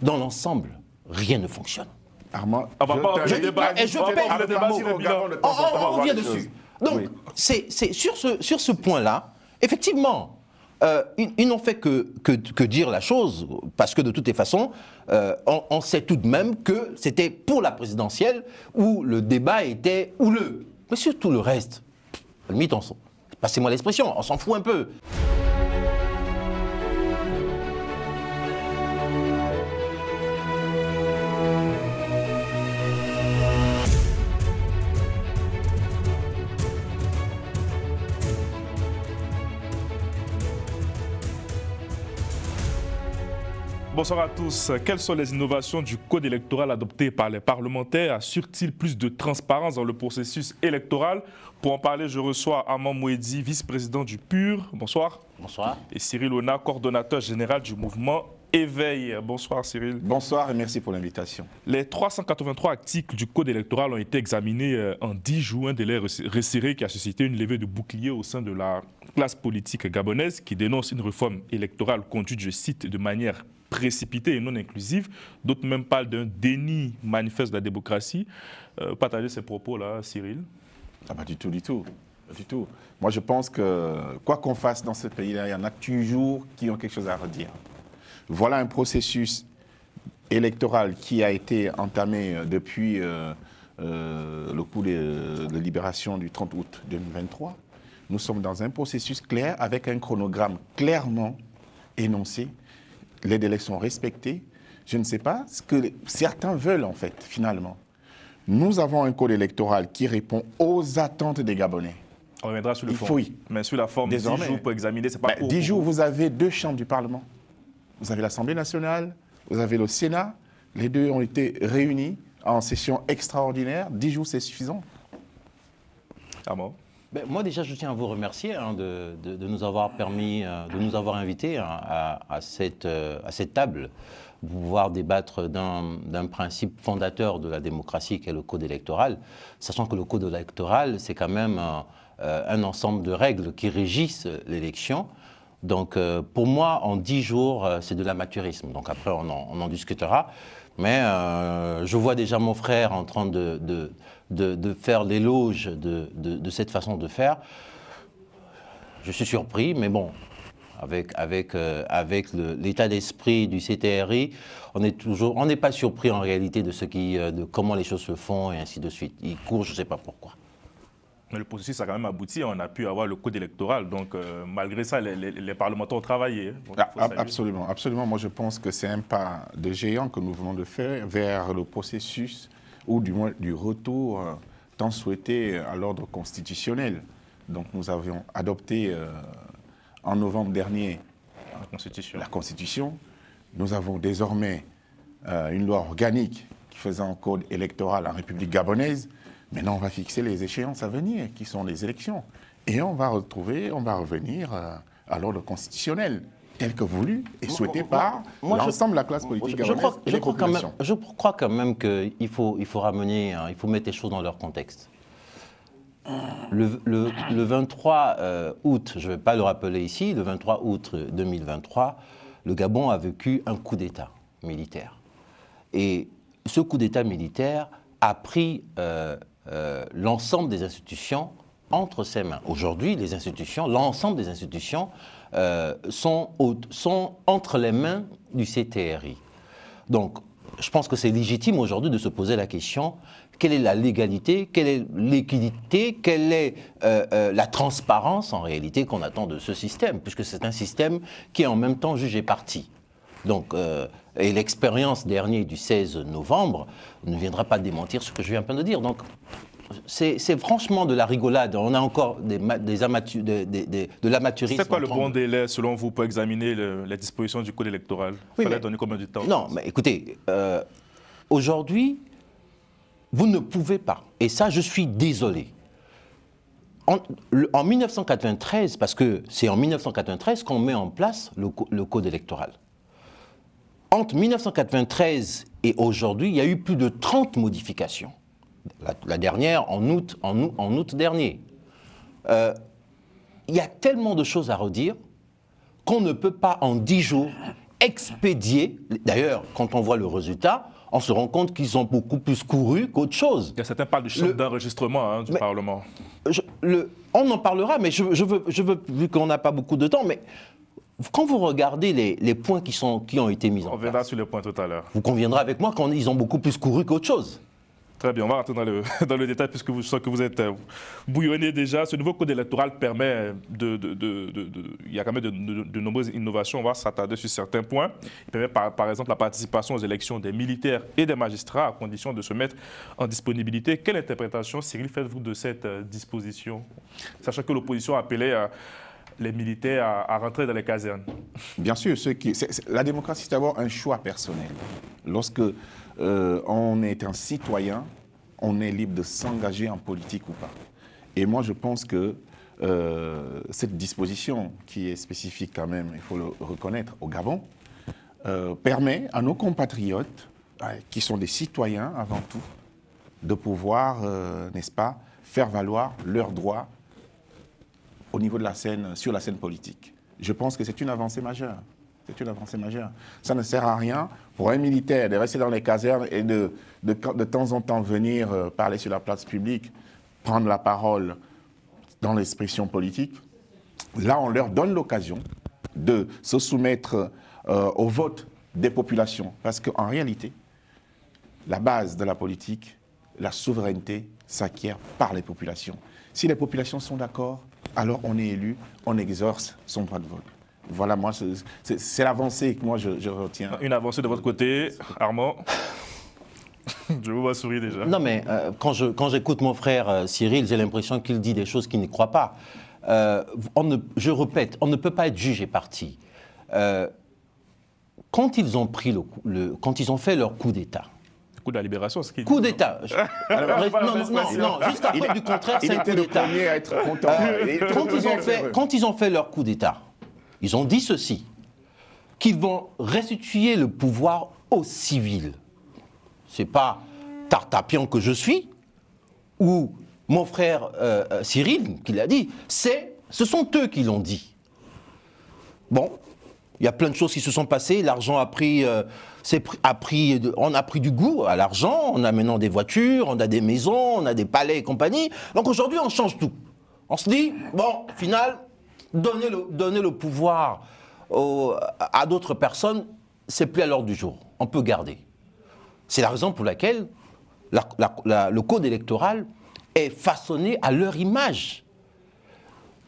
dans l'ensemble, rien ne fonctionne. Armand, on revient dessus. Donc, c'est sur ce point-là, effectivement, ils n'ont fait que dire la chose, parce que de toutes les façons, on sait tout de même que c'était pour la présidentielle où le débat était houleux. Mais surtout le reste, à la limite, passez-moi l'expression, on s'en fout un peu. Bonsoir à tous. Quelles sont les innovations du code électoral adopté par les parlementaires? Assure-t-il plus de transparence dans le processus électoral? Pour en parler, je reçois Armand Mouedi, vice-président du PUR. Bonsoir. Bonsoir. Et Cyril Ona, coordonnateur général du mouvement Éveil. Bonsoir Cyril. Bonsoir et merci pour l'invitation. Les 383 articles du code électoral ont été examinés en 10 jours, un délai resserré qui a suscité une levée de bouclier au sein de la classe politique gabonaise qui dénonce une réforme électorale conduite, je cite, de manière précipitée et non inclusive. D'autres même parlent d'un déni manifeste de la démocratie. Partagez ces propos-là, Cyril. Ah bah du tout, du tout. Du tout. Moi, je pense que quoi qu'on fasse dans ce pays-là, il y en a toujours qui ont quelque chose à redire. Voilà un processus électoral qui a été entamé depuis le coup de libération du 30 août 2023. Nous sommes dans un processus clair avec un chronogramme clairement énoncé. Les délais sont respectés. Je ne sais pas ce que certains veulent en fait, finalement. Nous avons un code électoral qui répond aux attentes des Gabonais. On reviendra sur le fond. Oui. Mais sur la forme, désormais, 10 jours pour examiner, c'est pas court. 10 jours, vous avez 2 chambres du Parlement. Vous avez l'Assemblée nationale, vous avez le Sénat. Les deux ont été réunis en session extraordinaire. 10 jours, c'est suffisant. Armand. Moi, déjà, je tiens à vous remercier de nous avoir permis, de nous avoir invités à cette table pour pouvoir débattre d'un principe fondateur de la démocratie qui est le code électoral, sachant que le code électoral, c'est quand même un ensemble de règles qui régissent l'élection. Donc, pour moi, en 10 jours, c'est de l'amateurisme. Donc après, on en discutera. Mais je vois déjà mon frère en train de faire l'éloge de cette façon de faire. Je suis surpris, mais bon, avec l'état d'esprit du CTRI, on n'est pas surpris en réalité de comment les choses se font et ainsi de suite. Il court, je ne sais pas pourquoi. Mais le processus a quand même abouti, on a pu avoir le code électoral, donc malgré ça, les parlementaires ont travaillé. Donc, absolument, absolument. Moi, je pense que c'est un pas de géant que nous venons de faire vers le processus, ou du moins du retour tant souhaité à l'ordre constitutionnel. Donc, nous avions adopté en novembre dernier la Constitution. Nous avons désormais une loi organique qui faisait un code électoral en République gabonaise. Maintenant, on va fixer les échéances à venir, qui sont les élections. Et on va revenir à l'ordre constitutionnel, tel que voulu et souhaité par l'ensemble de la classe politique gabonaise et les populations. Je crois quand même qu'il faut mettre les choses dans leur contexte. Le 23 août, je ne vais pas le rappeler ici, le 23 août 2023, le Gabon a vécu un coup d'État militaire. Et ce coup d'État militaire a pris l'ensemble des institutions entre ses mains. Aujourd'hui, l'ensemble des institutions sont entre les mains du CTRI. Donc, je pense que c'est légitime aujourd'hui de se poser la question, quelle est la légalité, quelle est l'équité, quelle est la transparence en réalité qu'on attend de ce système, puisque c'est un système qui est en même temps juge et partie. Donc, et l'expérience dernière du 16 novembre ne viendra pas démentir ce que je viens de dire. Donc, c'est franchement de la rigolade. On a encore de l'amateurisme. C'est quoi le bon délai, selon vous, pour examiner les dispositions du code électoral? Il fallait donner combien de temps? Non, mais écoutez, aujourd'hui, vous ne pouvez pas. Et ça, je suis désolé. En 1993, parce que c'est en 1993 qu'on met en place le code électoral. Entre 1993 et aujourd'hui, il y a eu plus de 30 modifications. La dernière en août dernier. Il y a tellement de choses à redire qu'on ne peut pas en 10 jours expédié. D'ailleurs, quand on voit le résultat, on se rend compte qu'ils ont beaucoup plus couru qu'autre chose. Certains parlent de chambre d'enregistrement du Parlement. On en parlera, mais je veux, vu qu'on n'a pas beaucoup de temps, mais quand vous regardez les points qui ont été mis en place... On verra sur les points tout à l'heure. Vous conviendrez avec moi qu'ils ont beaucoup plus couru qu'autre chose. Très bien, on va rentrer dans le détail puisque je sens que vous êtes bouillonné déjà. Ce nouveau code électoral permet il y a quand même de nombreuses innovations. On va s'attarder sur certains points. Il permet par exemple la participation aux élections des militaires et des magistrats à condition de se mettre en disponibilité. Quelle interprétation, Cyril, faites-vous de cette disposition, sachant que l'opposition appelait les militaires à rentrer dans les casernes? Bien sûr, la démocratie, c'est d'abord un choix personnel. Lorsque on est un citoyen, on est libre de s'engager en politique ou pas. Et moi, je pense que cette disposition, qui est spécifique quand même, il faut le reconnaître, au Gabon, permet à nos compatriotes, qui sont des citoyens avant tout, de pouvoir, n'est-ce pas, faire valoir leurs droits au niveau de la scène, sur la scène politique. Je pense que c'est une avancée majeure. C'est une avancée majeure. Ça ne sert à rien pour un militaire de rester dans les casernes et de temps en temps venir parler sur la place publique, prendre la parole dans l'expression politique. Là, on leur donne l'occasion de se soumettre au vote des populations. Parce qu'en réalité, la base de la politique, la souveraineté, s'acquiert par les populations. Si les populations sont d'accord, alors on est élu, on exerce son droit de vote. Voilà, moi, c'est l'avancée que moi je retiens. Une avancée de votre côté, Armand. Je vous vois sourire déjà. Non, mais quand j'écoute mon frère Cyril, j'ai l'impression qu'il dit des choses qu'il n'y croit pas. Je répète, on ne peut pas être juge et parti. Quand ils ont pris quand ils ont fait leur coup d'État. Coup de la libération, ce qui coup d'État. Non, jusqu'à preuve du contraire, c'est un coup d'État. Quand ils ont fait leur coup d'État, ils ont dit ceci, qu'ils vont restituer le pouvoir aux civils. Ce n'est pas Tartapian que je suis, ou mon frère Cyril qui l'a dit, ce sont eux qui l'ont dit. Bon, il y a plein de choses qui se sont passées, l'argent on a pris du goût à l'argent, on a maintenant des voitures, on a des maisons, on a des palais et compagnie. Donc aujourd'hui, on change tout. On se dit, bon, au final, donner le pouvoir à d'autres personnes, c'est plus à l'ordre du jour. On peut garder. C'est la raison pour laquelle le code électoral est façonné à leur image.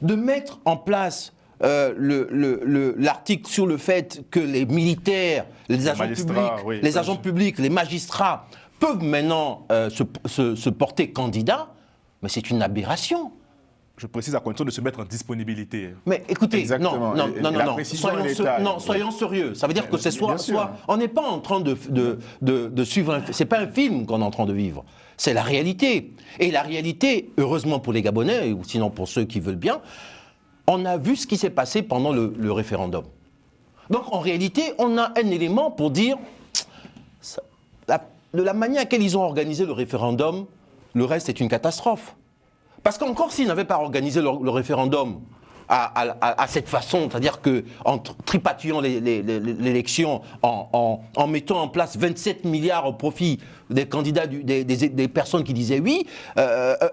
De mettre en place l'article sur le fait que les militaires, les agents publics, les magistrats peuvent maintenant se porter candidats, mais c'est une aberration. Je précise à condition de se mettre en disponibilité. Mais écoutez, non, soyons sérieux. Ça veut dire que c'est soit on n'est pas en train de suivre c'est pas un film qu'on est en train de vivre. C'est la réalité. Et la réalité, heureusement pour les Gabonais, ou sinon pour ceux qui veulent bien, on a vu ce qui s'est passé pendant le référendum. Donc en réalité, on a un élément pour dire de la manière à laquelle ils ont organisé le référendum, le reste est une catastrophe. Parce qu'encore s'ils n'avaient pas organisé le référendum à cette façon, c'est-à-dire qu'en tripatouillant l'élection, en mettant en place 27 milliards au profit des candidats, des personnes qui disaient oui,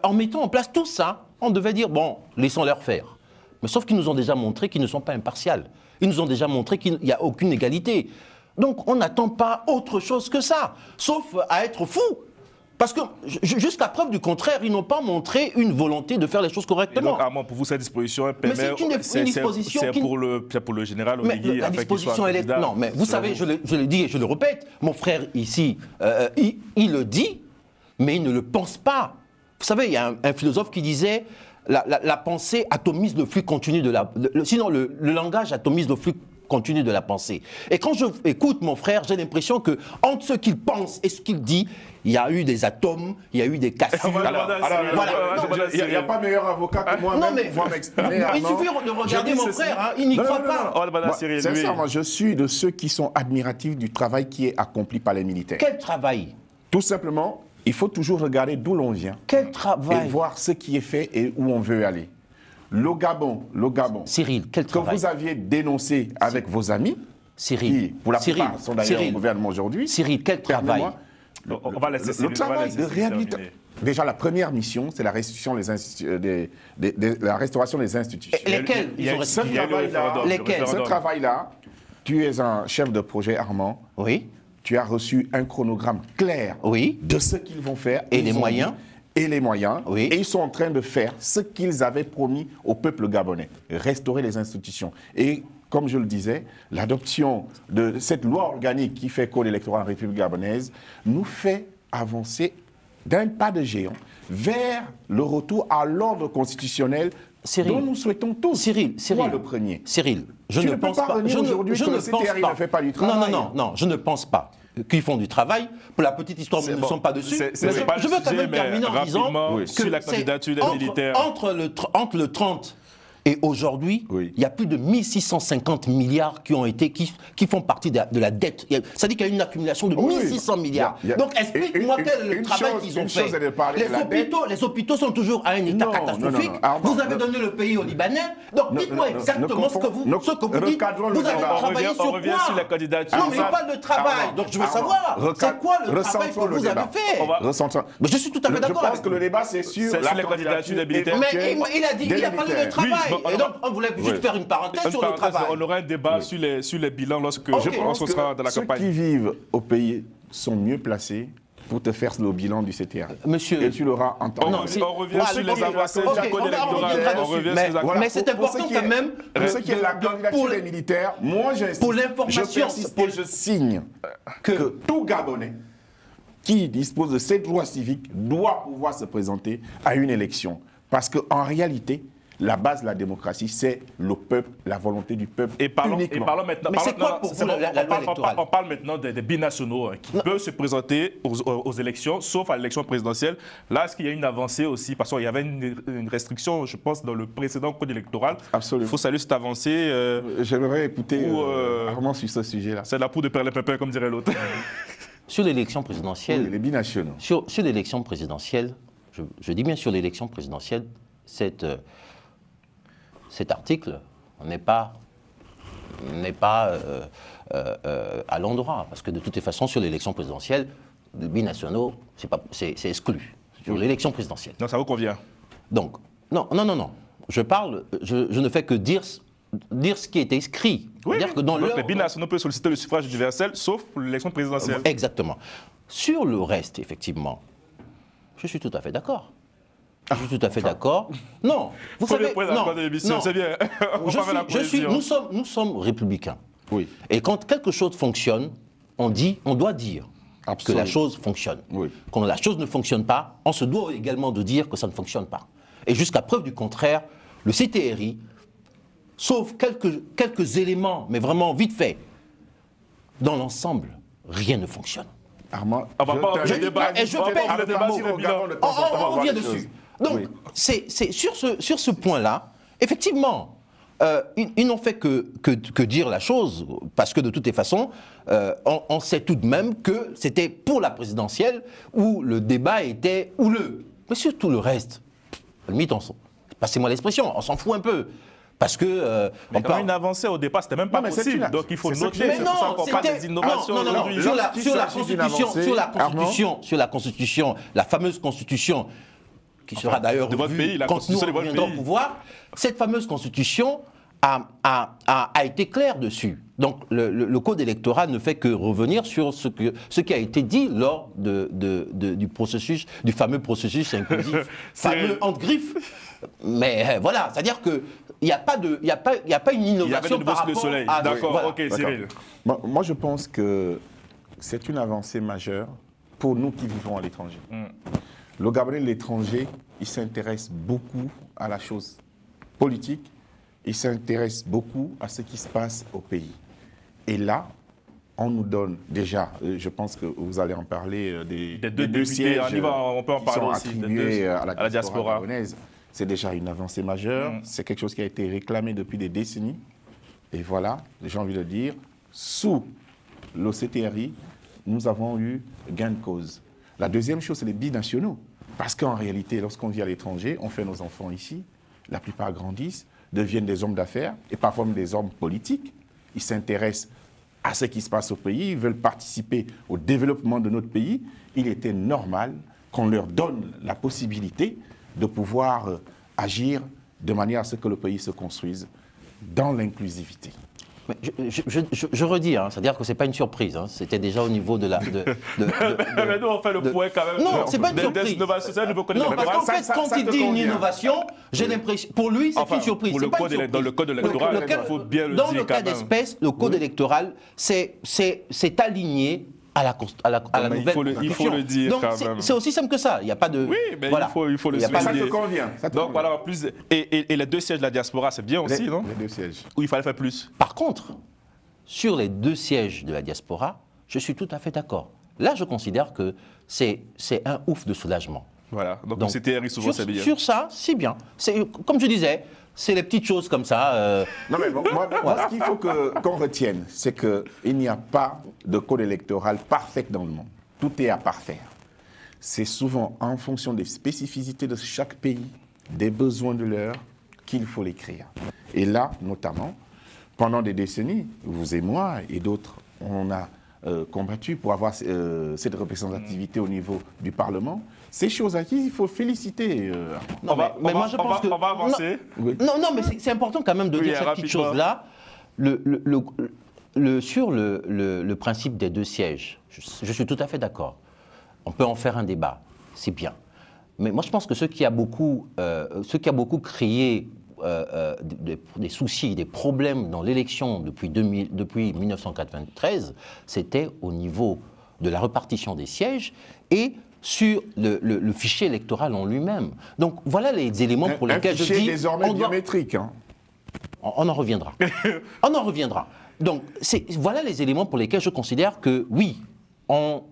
en mettant en place tout ça, on devait dire, bon, laissons-leur faire. Mais sauf qu'ils nous ont déjà montré qu'ils ne sont pas impartials. Ils nous ont déjà montré qu'il n'y a aucune égalité. Donc on n'attend pas autre chose que ça, sauf à être fou. Parce que jusqu'à preuve du contraire, ils n'ont pas montré une volonté de faire les choses correctement. Et donc, Armand, pour vous, cette disposition permet... Mais c'est une disposition c'est pour le général Oligui. La disposition, elle est... Non, mais vous savez, je le dis et je le répète, mon frère ici, il le dit, mais il ne le pense pas. Vous savez, il y a un philosophe qui disait... La pensée atomise le flux continu de la... Sinon, le langage atomise le flux continu de la pensée. Et quand je écoute mon frère, j'ai l'impression que entre ce qu'il pense et ce qu'il dit, il y a eu des atomes, il y a eu des cassures. Il n'y a pas meilleur avocat que moi-même pour pouvoir m'exprimer. Il suffit de regarder mon frère, il n'y croit pas. Sincèrement, je suis de ceux qui sont admiratifs du travail qui est accompli par les militaires. Quel travail? Tout simplement, il faut toujours regarder d'où l'on vient. Quel travail? Et voir ce qui est fait et où on veut aller. Le Gabon, Cyril, quel travail? Que vous aviez dénoncé avec vos amis, Cyril, qui, pour la plupart, sont d'ailleurs au gouvernement aujourd'hui. Cyril, quel travail? On va laisser Le travail de réhabilitation. Déjà, la première mission, c'est la restauration des institutions. Lesquels? Ce travail-là, tu es un chef de projet, Armand. Oui. Tu as reçu un chronogramme clair de ce qu'ils vont faire. Et les moyens. Et les moyens. Oui. Et ils sont en train de faire ce qu'ils avaient promis au peuple gabonais, restaurer les institutions. Et comme je le disais, l'adoption de cette loi organique qui fait code électoral en République gabonaise nous fait avancer d'un pas de géant vers le retour à l'ordre constitutionnel dont nous souhaitons tous. Cyril, moi le premier. Cyril, je ne pense pas. Je ne fait pas du travail. Non, je ne pense pas qu'ils font du travail. Pour la petite histoire, nous ne sommes pas dessus. Je veux quand même terminer en disant que sur la candidature des militaires. Entre le 30 et aujourd'hui, il y a plus de 1650 milliards qui font partie de la dette. Ça dit qu'il y a une accumulation de 1600 milliards. Donc explique-moi quel est le travail qu'ils ont fait. Les hôpitaux sont toujours à un état catastrophique. Vous avez donné le pays aux Libanais. Donc dites-moi exactement ce que vous dites. Vous avez travaillé sur quoi? On revient sur la candidature. Non, mais il parle de travail. Donc je veux savoir, c'est quoi le travail que vous avez fait? Je suis tout à fait d'accord avec vous. Je pense que le débat, c'est sur la candidature des militaires. Mais il a parlé de travail. Et donc, on voulait juste faire une parenthèse sur le travail. On aura un débat sur les bilans lorsque on sera dans la campagne. Ceux qui vivent au pays sont mieux placés pour te faire le bilan du CTA. Monsieur, et tu l'auras entendu. On revient sur les avancées du code électoral. Mais c'est important quand même. Pour ce qui est de la candidature des militaires, moi j'insiste. Pour l'information, je signe que tout Gabonais qui dispose de cette loi civique doit pouvoir se présenter à une élection. Parce qu'en réalité, la base de la démocratie, c'est le peuple, la volonté du peuple. Et parlons maintenant. Mais c'est quoi pour vous la loi électorale? On parle maintenant des binationaux qui peuvent se présenter aux élections, sauf à l'élection présidentielle. Là, est-ce qu'il y a une avancée aussi? Parce qu'il y avait une restriction, je pense, dans le précédent code électoral. Absolument. Il faut saluer cette avancée. J'aimerais écouter Armand sur ce sujet-là. C'est la poudre de perlimpinpin, comme dirait l'autre. Sur l'élection présidentielle. Oui, les binationaux. Sur l'élection présidentielle, je dis bien sur l'élection présidentielle, cet article n'est pas à l'endroit, parce que de toutes les façons, sur l'élection présidentielle, les binationaux, c'est exclu. Sur l'élection présidentielle. Non, ça vous convient? Donc, non. Je ne fais que dire ce qui est écrit. Oui, que dans les binationaux peuvent solliciter le suffrage universel, sauf pour l'élection présidentielle. Exactement. Sur le reste, effectivement, je suis tout à fait d'accord. Je suis tout à fait d'accord. Non, vous savez, non, c'est bien. Nous sommes républicains. Oui. Et quand quelque chose fonctionne, on doit dire que la chose fonctionne. Oui. Quand la chose ne fonctionne pas, on se doit également de dire que ça ne fonctionne pas. Et jusqu'à preuve du contraire, le CTRI, sauf quelques éléments, mais vraiment vite fait, dans l'ensemble, rien ne fonctionne. Armand, on revient dessus. Donc, c'est sur ce point-là, effectivement, ils n'ont fait que dire la chose, parce que de toutes les façons, on sait tout de même que c'était pour la présidentielle où le débat était houleux. Mais sur tout le reste, limite, passez-moi l'expression, on s'en fout un peu. Parce que on peut une avancée au départ, c'était même pas possible. Donc il faut noter. C'est pour ça qu'on parle des innovations. Sur la Constitution, la fameuse Constitution qui sera d'ailleurs revue quand nous reviendrons au pouvoir, cette fameuse Constitution a été claire dessus. Donc le code électoral ne fait que revenir sur ce qui a été dit lors du processus, du fameux processus inclusif, fameux entre griffes. Mais voilà, c'est-à-dire que il n'y a pas une innovation par rapport à... D'accord, voilà. Ok, Cyril. Moi, je pense que c'est une avancée majeure pour nous qui vivons à l'étranger. Le Gabonais de l'étranger, il s'intéresse beaucoup à la chose politique, il s'intéresse beaucoup à ce qui se passe au pays. Et là, on nous donne déjà, je pense que vous allez en parler, des deux sièges on peut en parler qui sont aussi, attribués à la diaspora gabonaise. C'est déjà une avancée majeure. C'est quelque chose qui a été réclamé depuis des décennies. Et voilà, j'ai envie de dire, sous le CTRI, nous avons eu gain de cause. La deuxième chose, c'est les binationaux. Parce qu'en réalité, lorsqu'on vit à l'étranger, on fait nos enfants ici, la plupart grandissent, deviennent des hommes d'affaires et parfois même des hommes politiques. Ils s'intéressent à ce qui se passe au pays, ils veulent participer au développement de notre pays, il était normal qu'on leur donne la possibilité de pouvoir agir de manière à ce que le pays se construise dans l'inclusivité. Mais je redis, hein, c'est-à-dire que ce n'est pas une surprise. Hein, c'était déjà au niveau de la. Mais nous, on fait le point quand même. Non, c'est pas une surprise. Non, parce qu'en fait, quand il dit une innovation, j'ai l'impression. Pour lui, c'est une surprise. Dans le code électoral, il faut bien le dire. Dans le cas d'espèce, le code électoral, c'est aligné à la nouvelle. Il faut le dire donc, quand même. C'est aussi simple que ça. Il n'y a pas de. Oui, mais voilà. il faut le dire. Ça te convient. Donc voilà, plus. Et les 2 sièges de la diaspora, c'est bien aussi, non? Les 2 sièges. Ou il fallait faire plus? Par contre, sur les 2 sièges de la diaspora, je suis tout à fait d'accord. Là, je considère que c'est un ouf de soulagement. Voilà. Donc le CTRI, souvent, c'est bien. Sur ça, c'est bien. Comme je disais, c'est les petites choses comme ça. Non, mais moi, ce qu'il faut qu'on retienne, c'est qu'il n'y a pas de code électoral parfait dans le monde. Tout est à parfaire. C'est souvent en fonction des spécificités de chaque pays, des besoins de l'heure, qu'il faut l'écrire. Et là, notamment, pendant des décennies, vous et moi et d'autres, on a combattu pour avoir cette représentativité au niveau du Parlement. Ces choses acquises, il faut féliciter. On va avancer. Non, mais c'est important quand même de dire cette petite chose-là. Sur le principe des 2 sièges, je suis tout à fait d'accord. On peut en faire un débat, c'est bien. Mais moi, je pense que ce qui a beaucoup créé des soucis, des problèmes dans l'élection depuis 1993, c'était au niveau de la répartition des sièges et sur le fichier électoral en lui-même. Donc voilà les éléments pour lesquels je dis... Un fichier désormais biométrique. Hein. On en reviendra. On en reviendra. Donc voilà les éléments pour lesquels je considère que oui, on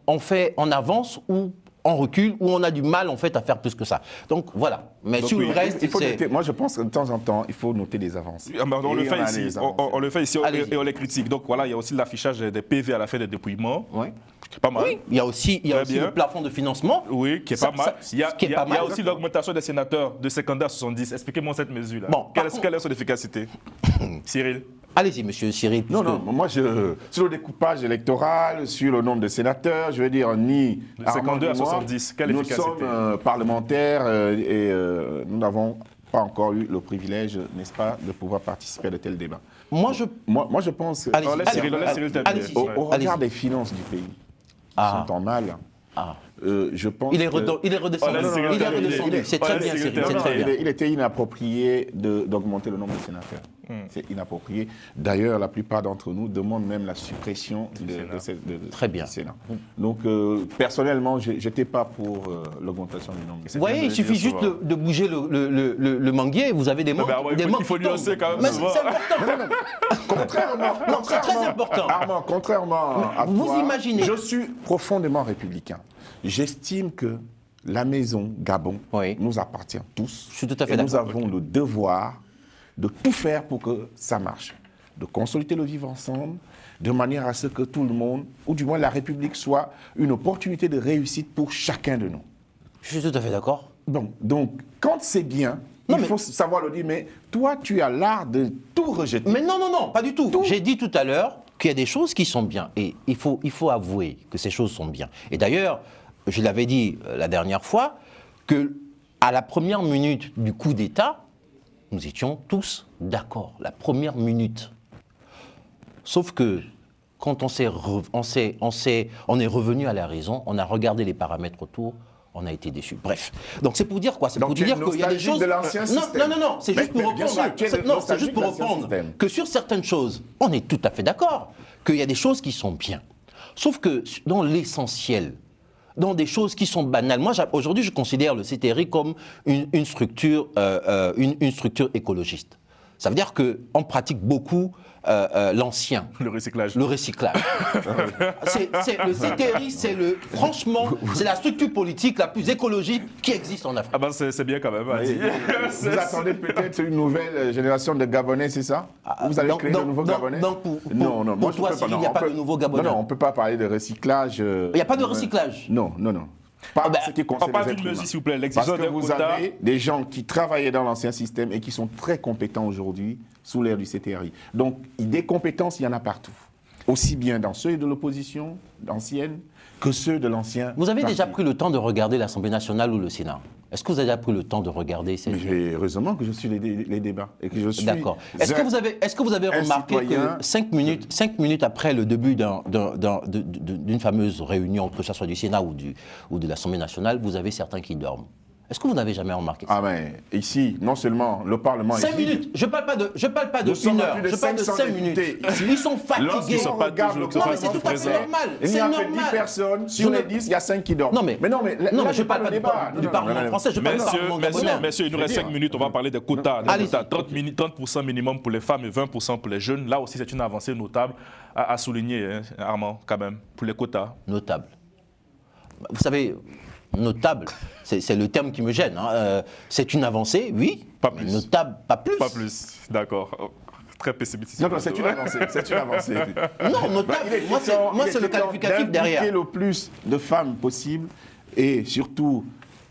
avance ou on recule ou on a du mal en fait à faire plus que ça. Donc voilà. Mais sur le reste, moi je pense que de temps en temps, il faut noter des avancces. On le fait ici et on les critique. Donc voilà, il y a aussi l'affichage des PV à la fin des dépouillements. Oui. C'est pas mal. Oui, il y a aussi le plafond de financement. Oui, qui est pas mal. Il y a aussi l'augmentation des sénateurs de 52 à 70. Expliquez-moi cette mesure-là. Bon, quelle est son efficacité? Cyril? Allez-y, monsieur Cyril. Non, moi, sur le découpage électoral, sur le nombre de sénateurs, je veux dire, ni... De 52 à 70, quelle efficacité? Nous sommes parlementaires et nous n'avons pas encore eu le privilège, n'est-ce pas, de pouvoir participer à de tels débats. Moi, je pense... Au regard des finances du pays, qui sont en mal... je pense il est redescendu. C'est très bien, Cyril. Il était inapproprié d'augmenter le nombre de sénateurs. C'est inapproprié. D'ailleurs, la plupart d'entre nous demandent même la suppression du Sénat. Donc, personnellement, je n'étais pas pour l'augmentation du nombre de sénateurs. Vous voyez, il suffit juste de bouger le manguier, vous avez des manques. Il faut nuancer quand même. C'est important. Contrairement. Non, c'est très important. Armand, contrairement à vous toi, imaginez. Je suis profondément républicain. J'estime que la maison Gabon nous appartient tous. Je suis tout à fait d'accord. Nous avons le devoir de tout faire pour que ça marche. De consolider le vivre ensemble, de manière à ce que tout le monde, ou du moins la République, soit une opportunité de réussite pour chacun de nous. Je suis tout à fait d'accord. Donc, quand c'est bien, il faut savoir le dire, mais toi, tu as l'art de tout rejeter. Mais non, pas du tout. J'ai dit tout à l'heure qu'il y a des choses qui sont bien. Et il faut avouer que ces choses sont bien. Et d'ailleurs, je l'avais dit la dernière fois, qu'à la première minute du coup d'État, nous étions tous d'accord. La première minute. Sauf que quand on est revenu à la raison, on a regardé les paramètres autour, on a été déçus. Bref. Donc c'est pour dire quoi? C'est pour dire qu'il y a des choses... de l'ancien système. Non, c'est juste pour reprendre. C'est juste pour reprendre que sur certaines choses, on est tout à fait d'accord qu'il y a des choses qui sont bien. Sauf que dans l'essentiel, dans des choses qui sont banales. Moi, aujourd'hui, je considère le CTRI comme une structure écologiste. Ça veut dire qu'on pratique beaucoup l'ancien. Le recyclage. Le recyclage. Le CTRI, franchement, c'est la structure politique la plus écologique qui existe en Afrique. Ah ben c'est bien quand même. Vous attendez peut-être une nouvelle génération de Gabonais, c'est ça? Vous allez créer de nouveaux Gabonais? Non, pour toi, Cyril, il n'y a pas de nouveaux Gabonais. Non, on ne peut pas parler de recyclage. Il n'y a pas de recyclage? Non. Pas ce qui concerne les êtres humains. S'il vous plaît, parce que vous avez des gens qui travaillaient dans l'ancien système et qui sont très compétents aujourd'hui sous l'ère du CTRI. Donc, des compétences, il y en a partout. aussi bien dans ceux de l'opposition, d'ancienne, que ceux de l'ancien. Vous avez déjà parti. pris le temps de regarder l'Assemblée nationale ou le Sénat? Est-ce que vous avez déjà pris le temps de regarder ces... Mais heureusement que je suis les débats et que je suis. D'accord. Est-ce que vous avez un remarqué citoyen- que 5 minutes après le début d'une fameuse réunion, que ce soit du Sénat ou de l'Assemblée nationale, vous avez certains qui dorment? Est-ce que vous n'avez jamais remarqué ça? Ah ben, ici, non seulement le Parlement est 5 minutes. Je ne parle pas de Nous sommes 1 à heure. plus de Je parle de 500 5 minutes. députés. Ils sont fatigués. Lorsqu'on regarde le toujours- Non, mais Parlement c'est tout à fait français, normal. il n'y C'est a que 10 normal. personnes. Sur Je les ne- 10, il y a 5 qui dorment. Non, mais là, je ne parle pas du Parlement français, je parle du Parlement gabonais. Messieurs, il nous reste 5 minutes, on va parler des quotas. Allez-y. 30% minimum pour les femmes et 20% pour les jeunes. Là aussi, c'est une avancée notable à souligner, hein, Armand, quand même, pour les quotas. Notable. Vous savez, notable, c'est le terme qui me gêne. Hein. C'est une avancée, oui, Pas mais plus. notable, pas plus. Pas plus, d'accord. Très pessimiste. Non, c'est une avancée. C'est une avancée. Non, notable, moi c'est le qualificatif derrière. Le plus de femmes possible et surtout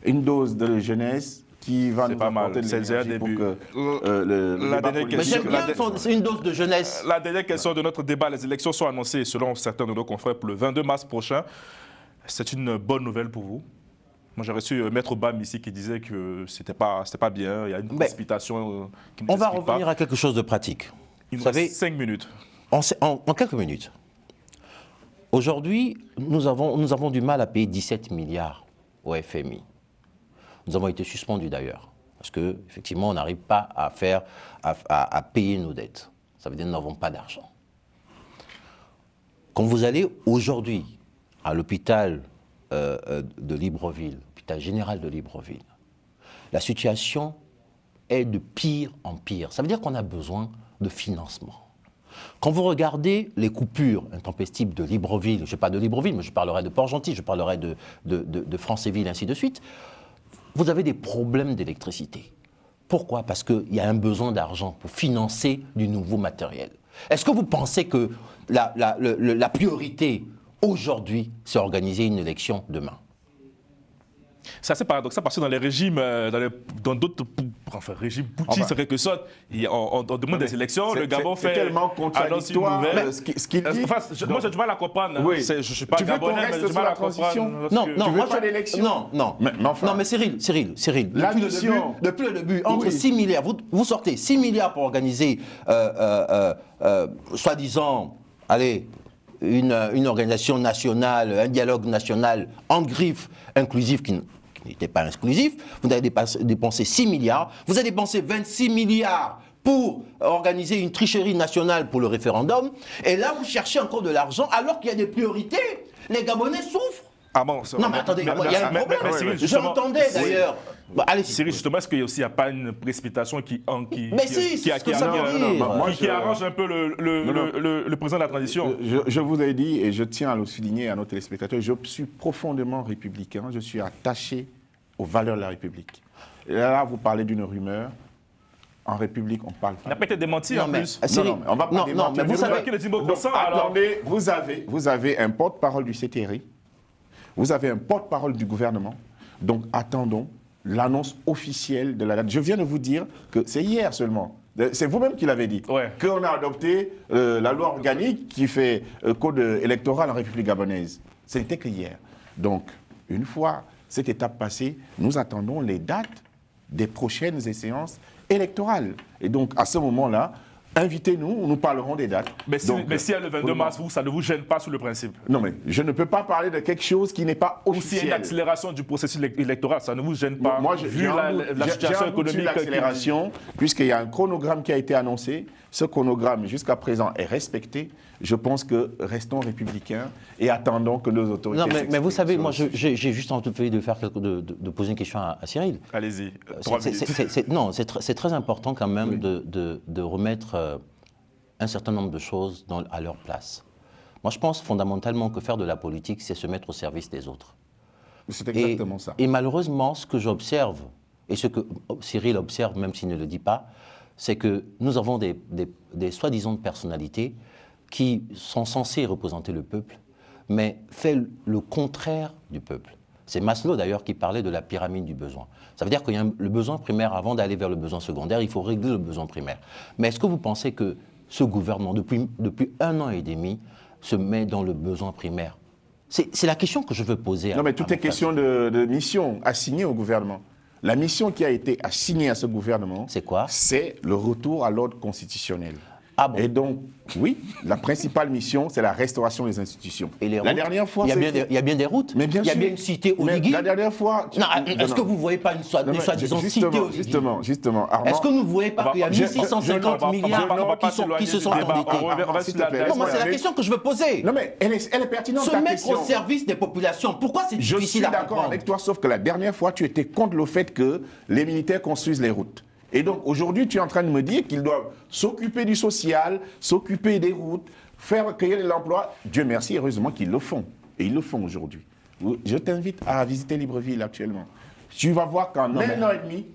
une dose de jeunesse qui va C'est nous pas mal. apporter de C'est déjà un l'énergie pour début. que le La débat dernière politique- Mais question- j'aime bien une dose de jeunesse. La dernière question de notre débat, les élections sont annoncées selon certains de nos confrères pour le 22 mars prochain. C'est une bonne nouvelle pour vous? Moi, j'ai reçu Maître Bam ici qui disait que c'était pas bien, il y a une précipitation qui ne On va s'explique pas. revenir à quelque chose de pratique. Il Vous nous reste savez, 5 minutes. en quelques minutes, aujourd'hui, nous avons du mal à payer 17 milliards au FMI. Nous avons été suspendus d'ailleurs, parce qu'effectivement, on n'arrive pas à payer nos dettes. Ça veut dire que nous n'avons pas d'argent. Quand vous allez aujourd'hui à l'hôpital de Libreville, l'hôpital général de Libreville, la situation est de pire en pire. Ça veut dire qu'on a besoin de financement. Quand vous regardez les coupures intempestives de Libreville, je ne sais pas de Libreville, mais je parlerai de Port-Gentil, je parlerai de Francéville, ainsi de suite, vous avez des problèmes d'électricité. Pourquoi? Parce qu'il y a un besoin d'argent pour financer du nouveau matériel. Est-ce que vous pensez que la priorité aujourd'hui, c'est organiser une élection demain? C'est assez paradoxal parce que dans les régimes, dans d'autres régimes putschistes, en quelque sorte, on demande des élections, le Gabon c'est fait tellement contradictoire ce qu'il dit. Enfin, moi, j'ai du mal à comprendre. Oui. Je ne suis pas Tu veux qu'on gabonais, mais reste j'ai du sur mal la à transition? comprendre. Non, lorsque- non, Tu veux moi, pas d'élection? Non. Mais enfin. Non, mais Cyril, La depuis mission. le début, entre Oui. 6 milliards, vous sortez 6 milliards pour organiser, soi-disant, allez, une organisation nationale, un dialogue national en griffe inclusif qui n'était pas inclusif. Vous avez dépensé 6 milliards. Vous avez dépensé 26 milliards pour organiser une tricherie nationale pour le référendum. Et là, vous cherchez encore de l'argent alors qu'il y a des priorités. Les Gabonais souffrent. Ah bon, Non, mais attendez, il y a un problème. Cyril, justement- J'entendais d'ailleurs. Bah, allez, Cyril, justement, est-ce qu'il n'y a pas une précipitation qui c'est ce que ça veut dire. qui arrange un peu le président de la transition? Je vous ai dit, et je tiens à le souligner à nos téléspectateurs, je suis profondément républicain, je suis attaché aux valeurs de la République. Et là, vous parlez d'une rumeur. En République, on parle Il n'a pas été démenti Non, en mais- plus. Cyril, Non, mais on va pas non, démentir. mais vous savez- Qui le dit mot Donc, consent, alors? attendez, vous avez un porte-parole du CTRI, vous avez un porte-parole du gouvernement, donc attendons l'annonce officielle de la date. Je viens de vous dire que c'est hier seulement, c'est vous-même qui l'avez dit, Ouais. qu'on a adopté la loi organique qui fait code électoral en République gabonaise. Ce n'était que hier. Donc, une fois cette étape passée, nous attendons les dates des prochaines séances électorales. Et donc, à ce moment-là, invitez-nous, nous parlerons des dates. Mais si, Donc, mais si il y a le 22 mars, ça ne vous gêne pas sur le principe? non, mais je ne peux pas parler de quelque chose qui n'est pas Ou s'il y a une officiel. accélération du processus électoral, ça ne vous gêne pas, Moi, vu j'ai un doute- la j'ai situation un doute sur économique? l'accélération, puisqu'il y a un chronogramme qui a été annoncé. Ce chronogramme, jusqu'à présent, est respecté. Je pense que restons républicains et attendons que nos autorités Non, mais vous s'expriment savez, sur moi, le sujet. j'ai juste envie de poser une question à Cyril. Allez-y, 3 minutes. Non, c'est très important quand même de remettre un certain nombre de choses à leur place. Moi, je pense fondamentalement que faire de la politique, c'est se mettre au service des autres. C'est exactement ça. Et malheureusement, ce que j'observe, et ce que Cyril observe, même s'il ne le dit pas, c'est que nous avons des soi-disant personnalités qui sont censées représenter le peuple, mais fait le contraire du peuple. C'est Maslow d'ailleurs qui parlait de la pyramide du besoin. Ça veut dire qu'il y a le besoin primaire, avant d'aller vers le besoin secondaire, il faut régler le besoin primaire. Mais est-ce que vous pensez que ce gouvernement, depuis 1 an et demi, se met dans le besoin primaire? C'est la question que je veux poser. Non, mais tout est question de mission assignée au gouvernement. La mission qui a été assignée à ce gouvernement, c'est quoi? C'est le retour à l'ordre constitutionnel. Ah bon? Et donc, oui, la principale mission, c'est la restauration des institutions. Et les routes? La dernière fois, il y a bien des routes. Mais bien il y a sûr. bien une cité Oligui. La dernière fois... Est-ce que vous ne voyez pas une soi-disant cité Oligui? Justement, Armand... Est-ce que vous ne voyez pas qu'il y a 1650 milliards qui se sont endettés? Non, c'est la question que je veux poser. Non, mais elle est pertinente, se mettre au service des populations, pourquoi c'est difficile à comprendre? Je suis d'accord avec toi, sauf que la dernière fois, tu étais contre le fait que les militaires construisent les routes. Et donc, aujourd'hui, tu es en train de me dire qu'ils doivent s'occuper du social, s'occuper des routes, faire créer de l'emploi. Dieu merci, heureusement qu'ils le font. Et ils le font aujourd'hui. Je t'invite à visiter Libreville actuellement. Tu vas voir qu'en un an et demi,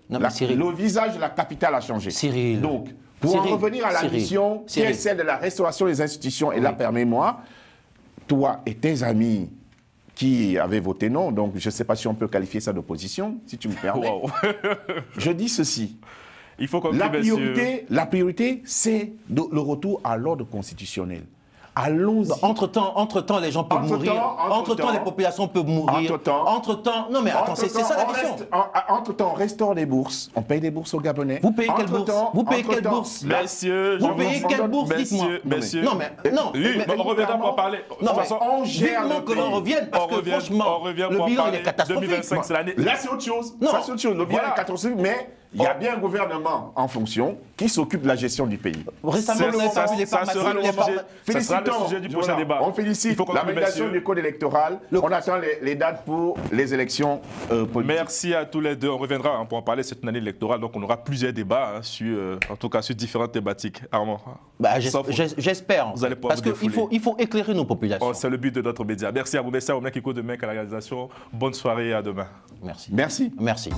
le visage de la capitale a changé. Cyril. Donc, pour en revenir à la mission, qui est celle de la restauration des institutions, et là, permets-moi, toi et tes amis qui avaient voté non, donc je ne sais pas si on peut qualifier ça d'opposition, si tu me permets. Wow. Je dis ceci. Il faut la priorité, c'est le retour à l'ordre constitutionnel. Allons-y. Entre-temps, les gens peuvent mourir. Entre-temps, les populations peuvent mourir. Entre-temps, non mais attends, c'est ça la question. Entre-temps, on restaure les bourses. On paye des bourses aux Gabonais. Vous payez quelle bourse? Vous payez quelle bourse? Messieurs, vous payez quelle bourse? Dites-moi. Messieurs. Non, mais on reviendra pour en parler. Non, mais on gère le pays. On revienne parce que franchement, le bilan il est catastrophique. 2025, c'est l'année. Là, c'est autre chose. Ça, c'est autre chose. Le bilan est catastrophique, mais il y a bien un gouvernement en fonction qui s'occupe de la gestion du pays. Récemment, ça sera le sujet du prochain débat. On félicite la validation du code électoral. On attend les dates pour les élections politiques. Merci à tous les deux. On reviendra pour en parler cette année électorale. Donc on aura plusieurs débats, en tout cas sur différentes thématiques. Armand. J'espère. Parce qu'il faut éclairer nos populations. C'est le but de notre média. Merci à vous. Merci à Oumia Kiko de Mec à la réalisation. Bonne soirée et à demain. Merci. Merci. Merci.